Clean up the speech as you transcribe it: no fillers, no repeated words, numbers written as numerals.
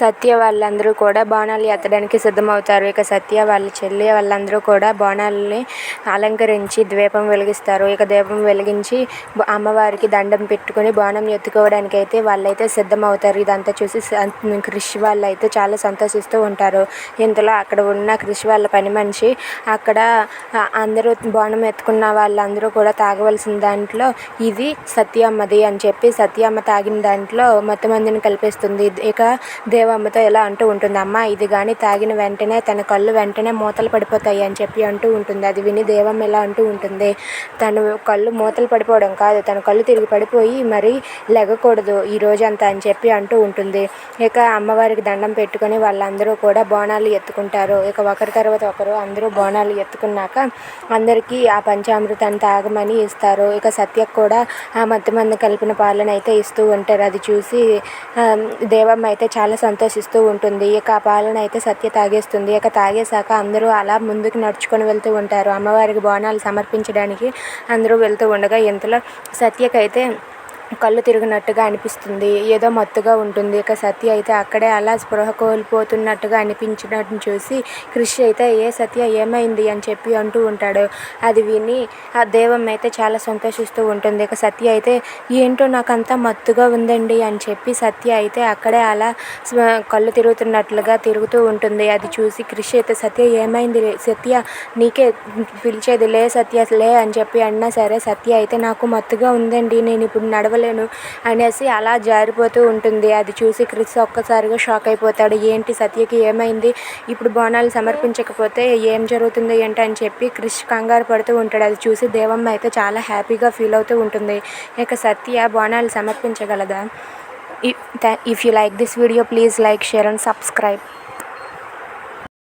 సత్య వాళ్ళందరూ కూడా బోనాలు ఎత్తడానికి సిద్ధమవుతారు. ఇక సత్య వాళ్ళ చెల్లి వాళ్ళందరూ కూడా బోనాలని అలంకరించి దీపం వెలిగిస్తారు. ఇక దీపం వెలిగించి అమ్మవారికి దండం పెట్టుకుని బోనం ఎత్తుకోవడానికి అయితే వాళ్ళైతే సిద్ధమవుతారు. ఇదంతా చూసి క్రిష్ వాళ్ళైతే చాలా సంతోషిస్తూ ఉంటారు. ఇంతలో అక్కడ ఉన్న క్రిష్ వాళ్ళ పని మనిషి అక్కడ అందరూ బోనం ఎత్తుకున్న వాళ్ళందరూ కూడా తాగవలసిన దాంట్లో ఇది సత్యమ్మది అని చెప్పి సత్యమ్మ తాగిన దాంట్లో మొత్తం మందిని కలిపేస్తుంది. ఇక దేవమ్మతో ఇలా అంటూ ఉంటుంది, అమ్మ ఇది కానీ తాగిన వెంటనే తన కళ్ళు వెంటనే మూతలు పడిపోతాయి అని చెప్పి అంటూ ఉంటుంది. అది విని దేవమ్మ ఇలా అంటూ ఉంటుంది, తను కళ్ళు మూతలు పడిపోవడం కాదు, తన కళ్ళు తిరిగి పడిపోయి మరి లెగకూడదు ఈ రోజంతా అని చెప్పి అంటూ ఉంటుంది. ఇక అమ్మవారికి దండం పెట్టుకొని వాళ్ళందరూ కూడా బోనాలు ఎత్తుకుంటారు. ఇక ఒకరి తర్వాత ఒకరు అందరూ బోనాలు ఎత్తుకున్నాక అందరికీ ఆ పంచామృతాన్ని తాగమని ఇస్తారు. ఇక సత్యకు కూడా ఆ మంది కలిపిన పాలన అయితే ఇస్తూ ఉంటారు. అది చూసి దేవమ్మ అయితే చాలా సంతోషిస్తూ ఉంటుంది. ఇక ఆ పాలన అయితే సత్య తాగేస్తుంది. ఇక తాగేశాక అందరూ అలా ముందుకు నడుచుకొని వెళ్తూ ఉంటారు. అమ్మవారికి బోనాలు సమర్పించడానికి అందరూ వెళ్తూ ఉండగా ఇంతలో సత్యకైతే కళ్ళు తిరిగినట్టుగా అనిపిస్తుంది, ఏదో మత్తుగా ఉంటుంది. ఇక సత్య అయితే అక్కడే అలా స్పృహ కోల్పోతున్నట్టుగా అనిపించినట్టు చూసి క్రిష్ అయితే సత్య ఏమైంది అని చెప్పి అంటూ ఉంటాడు. అది విని ఆ దేవమ్మ అయితే చాలా సంతోషిస్తూ ఉంటుంది. ఇక సత్య అయితే ఏంటో నాకంతా మత్తుగా ఉందండి అని చెప్పి సత్య అయితే అక్కడే అలా కళ్ళు తిరుగుతున్నట్లుగా తిరుగుతూ ఉంటుంది. అది చూసి క్రిష్ అయితే సత్య ఏమైంది సత్య, నీకే పిలిచేది లే సత్య లే అని చెప్పి అన్నా సరే సత్య అయితే నాకు మత్తుగా ఉందండి, నేను ఇప్పుడు నడవలేను అనేసి అలా జారిపోతూ ఉంటుంది. అది చూసి క్రిష్ ఒక్కసారిగా షాక్ అయిపోతాడు, ఏంటి సత్యకి ఏమైంది, ఇప్పుడు బోనాలు సమర్పించకపోతే ఏం జరుగుతుందో ఏంటి అని చెప్పి క్రిష్ కంగారు పడుతూ ఉంటాడు. అది చూసి దేవమ్మ అయితే చాలా హ్యాపీగా ఫీల్ అవుతూ ఉంటుంది. ఇక సత్య బోనాలు సమర్పించగలదా? If you like this video please like, share and subscribe.